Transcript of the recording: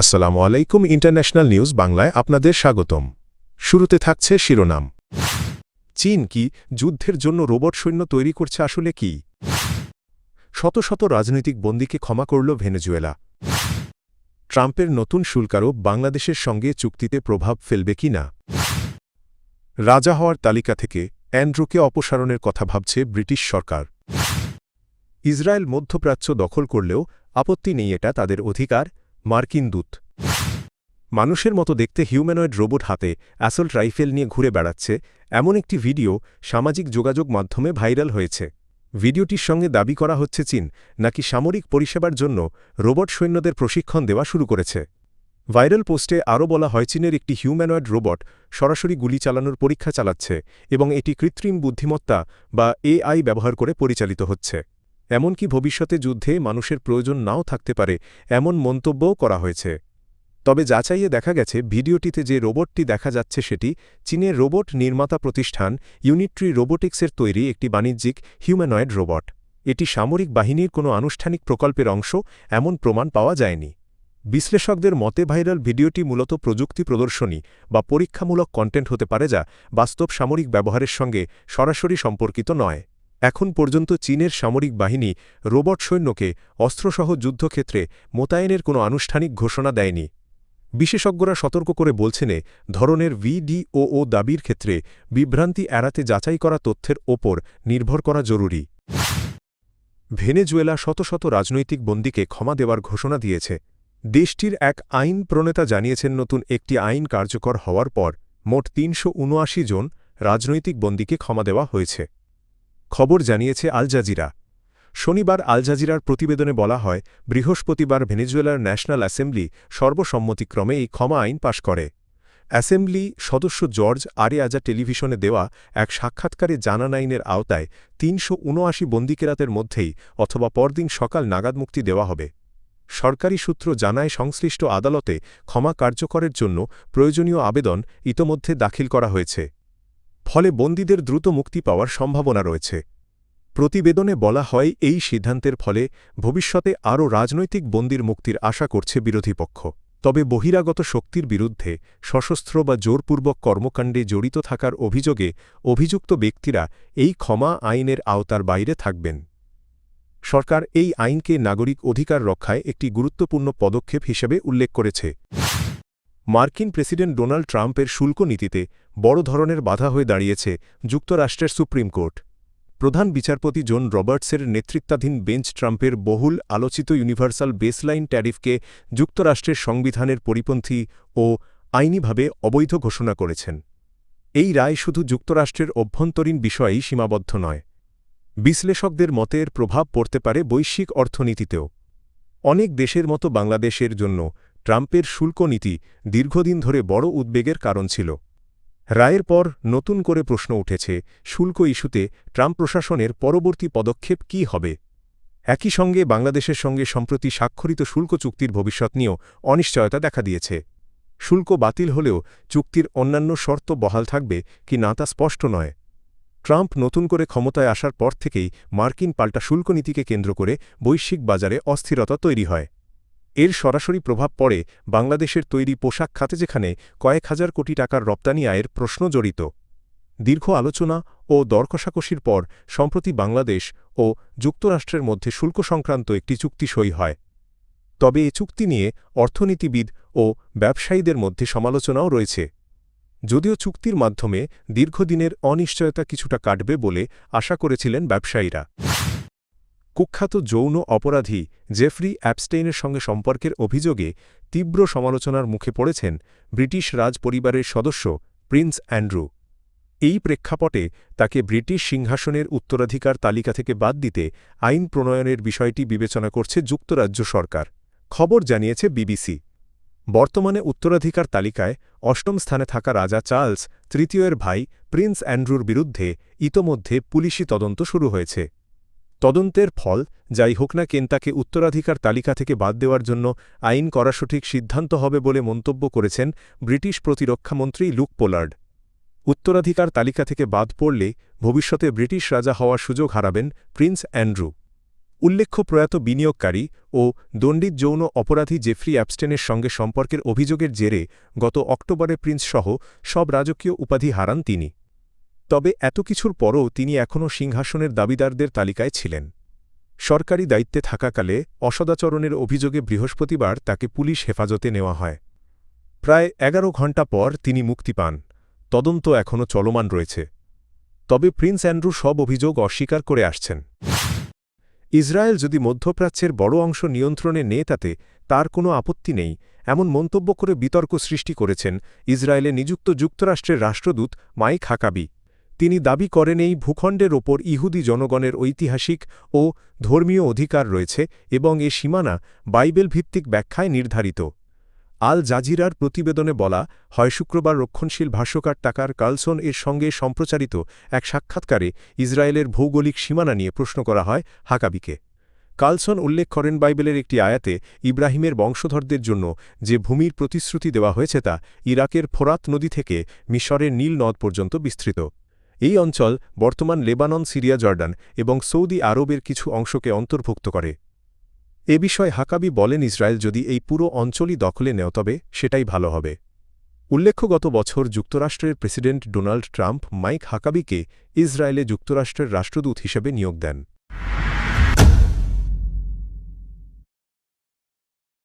আসসালামু আলাইকুম international news বাংলায় আপনাদের স্বাগতম। শুরুতে থাকছে শিরোনাম। চীন কি যুদ্ধের জন্য রোবট সৈন্য তৈরি করছে আসলে কি? শত শত রাজনৈতিক বন্দীকে ক্ষমা করল ভেনেজুয়েলা। ট্রাম্পের নতুন শুল্কারোপ বাংলাদেশের সঙ্গে চুক্তিতে প্রভাব ফেলবে কি না? রাজা হওয়ার তালিকা থেকে অ্যান্ড্রুকে অপসারণের কথা ভাবছে ব্রিটিশ সরকার। ইসরায়েল মধ্যপ্রাচ্য দখল করলেও আপত্তি নেই, এটা তাদের অধিকার, মার্কিন দূত। মানুষের মতো দেখতে হিউম্যানয়েড রোবট হাতে অ্যাসল্ট রাইফেল নিয়ে ঘুরে বেড়াচ্ছে এমন একটি ভিডিও সামাজিক যোগাযোগ মাধ্যমে ভাইরাল হয়েছে। ভিডিওটির সঙ্গে দাবি করা হচ্ছে চীন নাকি সামরিক পরিষেবার জন্য রোবট সৈন্যদের প্রশিক্ষণ দেওয়া শুরু করেছে। ভাইরাল পোস্টে আরও বলা হয় চীনের একটি হিউম্যানয়েড রোবট সরাসরি গুলি চালানোর পরীক্ষা চালাচ্ছে এবং এটি কৃত্রিম বুদ্ধিমত্তা বা এআই ব্যবহার করে পরিচালিত হচ্ছে। এমনকি ভবিষ্যতে যুদ্ধে মানুষের প্রয়োজন নাও থাকতে পারে এমন মন্তব্যও করা হয়েছে। তবে যাচাইয়ে দেখা গেছে ভিডিওটিতে যে রোবটটি দেখা যাচ্ছে সেটি চীনের রোবট নির্মাতা প্রতিষ্ঠান ইউনিট্রি রোবোটিক্সের তৈরি একটি বাণিজ্যিক হিউম্যানয়েড রোবট। এটি সামরিক বাহিনীর কোনো আনুষ্ঠানিক প্রকল্পের অংশ এমন প্রমাণ পাওয়া যায়নি। বিশ্লেষকদের মতে ভাইরাল ভিডিওটি মূলত প্রযুক্তি প্রদর্শনী বা পরীক্ষামূলক কন্টেন্ট হতে পারে, যা বাস্তব সামরিক ব্যবহারের সঙ্গে সরাসরি সম্পর্কিত নয়। এখন পর্যন্ত চীনের সামরিক বাহিনী রোবট সৈন্যকে অস্ত্রসহ যুদ্ধক্ষেত্রে মোতায়েনের কোনো আনুষ্ঠানিক ঘোষণা দেয়নি। বিশেষজ্ঞরা সতর্ক করে বলছেন ধরনের ভিডিও দাবির ক্ষেত্রে বিভ্রান্তি এড়াতে যাচাই করা তথ্যের ওপর নির্ভর করা জরুরি। ভেনেজুয়েলা শত শত রাজনৈতিক বন্দীকে ক্ষমা দেওয়ার ঘোষণা দিয়েছে। দেশটির এক আইন প্রণেতা জানিয়েছেন নতুন একটি আইন কার্যকর হওয়ার পর মোট ৩৭৯ জন রাজনৈতিক বন্দীকে ক্ষমা দেওয়া হয়েছে। খবর জানিয়েছে আল জাজিরা। শনিবার আল জাজিরার প্রতিবেদনে বলা হয় বৃহস্পতিবার ভেনেজুয়েলার ন্যাশনাল অ্যাসেম্বলি সর্বসম্মতিক্রমে এই ক্ষমা আইন পাশ করে। অ্যাসেম্বলি সদস্য জর্জ আরিয়াজা টেলিভিশনে দেওয়া এক সাক্ষাৎকারে জানান আইনের আওতায় ৩৭৯ বন্দীকেরাতের মধ্যেই অথবা পরদিন সকাল নাগাদ মুক্তি দেওয়া হবে। সরকারি সূত্র জানায় সংশ্লিষ্ট আদালতে ক্ষমা কার্যকরের জন্য প্রয়োজনীয় আবেদন ইতোমধ্যে দাখিল করা হয়েছে। ফলে বন্দীদের দ্রুত মুক্তি পাওয়ার সম্ভাবনা রয়েছে। প্রতিবেদনে বলা হয় এই সিদ্ধান্তের ফলে ভবিষ্যতে আরও রাজনৈতিক বন্দীর মুক্তির আশা করছে বিরোধী পক্ষ। তবে বহিরাগত শক্তির বিরুদ্ধে সশস্ত্র বা জোরপূর্বক কর্মকাণ্ডে জড়িত থাকার অভিযোগে অভিযুক্ত ব্যক্তিরা এই ক্ষমা আইনের আওতার বাইরে থাকবেন। সরকার এই আইনকে নাগরিক অধিকার রক্ষায় একটি গুরুত্বপূর্ণ পদক্ষেপ হিসেবে উল্লেখ করেছে। মার্কিন প্রেসিডেন্ট ডোনাল্ড ট্রাম্পের শুল্ক নীতিতে বড় ধরনের বাধা হয়ে দাঁড়িয়েছে যুক্তরাষ্ট্রের সুপ্রিম কোর্ট। প্রধান বিচারপতি জন রবার্টসের নেতৃত্বাধীন বেঞ্চ ট্রাম্পের বহুল আলোচিত ইউনিভার্সাল বেসলাইন ট্যারিফকে যুক্তরাষ্ট্রের সংবিধানের পরিপন্থী ও আইনিভাবে অবৈধ ঘোষণা করেছেন। এই রায় শুধু যুক্তরাষ্ট্রের অভ্যন্তরীণ বিষয়েই সীমাবদ্ধ নয়। বিশ্লেষকদের মতের প্রভাব পড়তে পারে বৈশ্বিক অর্থনীতিতেও। অনেক দেশের মতো বাংলাদেশের জন্য ট্রাম্পের শুল্ক নীতি দীর্ঘদিন ধরে বড় উদ্বেগের কারণ ছিল। রায়ের পর নতুন করে প্রশ্ন উঠেছে শুল্ক ইস্যুতে ট্রাম্প প্রশাসনের পরবর্তী পদক্ষেপ কী হবে। একই সঙ্গে বাংলাদেশের সঙ্গে সম্প্রতি স্বাক্ষরিত শুল্ক চুক্তির ভবিষ্যৎ নিয়েও অনিশ্চয়তা দেখা দিয়েছে। শুল্ক বাতিল হলেও চুক্তির অন্যান্য শর্ত বহাল থাকবে কি না তা স্পষ্ট নয়। ট্রাম্প নতুন করে ক্ষমতায় আসার পর থেকেই মার্কিন পাল্টা শুল্ক নীতিকে কেন্দ্র করে বৈশ্বিক বাজারে অস্থিরতা তৈরি হয়। এর সরাসরি প্রভাব পড়ে বাংলাদেশের তৈরি পোশাক খাতে, যেখানে কয়েক হাজার কোটি টাকার রপ্তানি আয়ের প্রশ্ন জড়িত। দীর্ঘ আলোচনা ও দরকষাকষির পর সম্প্রতি বাংলাদেশ ও যুক্তরাষ্ট্রের মধ্যে শুল্ক সংক্রান্ত একটি চুক্তি সই হয়। তবে এ চুক্তি নিয়ে অর্থনীতিবিদ ও ব্যবসায়ীদের মধ্যে সমালোচনাও রয়েছে। যদিও চুক্তির মাধ্যমে দীর্ঘদিনের অনিশ্চয়তা কিছুটা কাটবে বলে আশা করেছিলেন ব্যবসায়ীরা। কুখ্যাত যৌন অপরাধী জেফরি অ্যাপস্টেইনের সঙ্গে সম্পর্কের অভিযোগে তীব্র সমালোচনার মুখে পড়েছেন ব্রিটিশ রাজ পরিবারের সদস্য প্রিন্স অ্যান্ড্রু। এই প্রেক্ষাপটে তাকে ব্রিটিশ সিংহাসনের উত্তরাধিকার তালিকা থেকে বাদ দিতে আইন প্রণয়নের বিষয়টি বিবেচনা করছে যুক্তরাজ্য সরকার। খবর জানিয়েছে বিবিসি। বর্তমানে উত্তরাধিকার তালিকায় অষ্টম স্থানে থাকা রাজা চার্লস তৃতীয়ের ভাই প্রিন্স অ্যান্ড্রুর বিরুদ্ধে ইতোমধ্যে পুলিশি তদন্ত শুরু হয়েছে। তদন্তের ফল যাই হোক না কেন, তাকে উত্তরাধিকার তালিকা থেকে বাদ দেওয়ার জন্য আইন করা সঠিক সিদ্ধান্ত হবে বলে মন্তব্য করেছেন ব্রিটিশ প্রতিরক্ষামন্ত্রী লুক পোলার্ড। উত্তরাধিকার তালিকা থেকে বাদ পড়লে ভবিষ্যতে ব্রিটিশ রাজা হওয়ার সুযোগ হারাবেন প্রিন্স অ্যান্ড্রু। উল্লেখ্য প্রয়াত বিনিয়োগকারী ও দণ্ডিত যৌন অপরাধী জেফ্রি অ্যাপস্টেনের সঙ্গে সম্পর্কের অভিযোগের জেরে গত অক্টোবরে প্রিন্সসহ সব রাজকীয় উপাধি হারান তিনি। তবে এত কিছুর পরও তিনি এখনও সিংহাসনের দাবিদারদের তালিকায় ছিলেন। সরকারি দায়িত্বে থাকাকালে অসদাচরণের অভিযোগে বৃহস্পতিবার তাকে পুলিশ হেফাজতে নেওয়া হয়। প্রায় 11 ঘণ্টা পর তিনি মুক্তি পান। তদন্ত এখনও চলমান রয়েছে। তবে প্রিন্স অ্যান্ড্রু সব অভিযোগ অস্বীকার করে আসছেন। ইসরায়েল যদি মধ্যপ্রাচ্যের বড় অংশ নিয়ন্ত্রণে নেয় তাতে তার কোনো আপত্তি নেই, এমন মন্তব্য করে বিতর্ক সৃষ্টি করেছেন ইসরায়েলে নিযুক্ত যুক্তরাষ্ট্রের রাষ্ট্রদূত মাইক হাকাবি। তিনি দাবি করেন এই ভূখণ্ডের ওপর ইহুদি জনগণের ঐতিহাসিক ও ধর্মীয় অধিকার রয়েছে এবং এ সীমানা বাইবেল ভিত্তিক ব্যাখ্যায় নির্ধারিত। আল জাজিরার প্রতিবেদনে বলা হয়, শুক্রবার রক্ষণশীল ভাষ্যকার টাকার কার্লসন এর সঙ্গে সম্প্রচারিত এক সাক্ষাৎকারে ইসরায়েলের ভৌগোলিক সীমানা নিয়ে প্রশ্ন করা হয় হাকাবিকে। কার্লসন উল্লেখ করেন, বাইবেলের একটি আয়াতে ইব্রাহিমের বংশধরদের জন্য যে ভূমির প্রতিশ্রুতি দেওয়া হয়েছে তা ইরাকের ফোরাত নদী থেকে মিশরের নীল নদ পর্যন্ত বিস্তৃত। এই অঞ্চল বর্তমান লেবানন, সিরিয়া, জর্ডান এবং সৌদি আরবের কিছু অংশকে অন্তর্ভুক্ত করে। এ বিষয়ে হাকাবি বলেন, ইসরায়েল যদি এই পুরো অঞ্চলই দখলে নেয় তবে সেটাই ভালো হবে। উল্লেখ্য, গত বছর যুক্তরাষ্ট্রের প্রেসিডেন্ট ডোনাল্ড ট্রাম্প মাইক হাকাবিকে ইসরায়েলে যুক্তরাষ্ট্রের রাষ্ট্রদূত হিসেবে নিয়োগ দেন।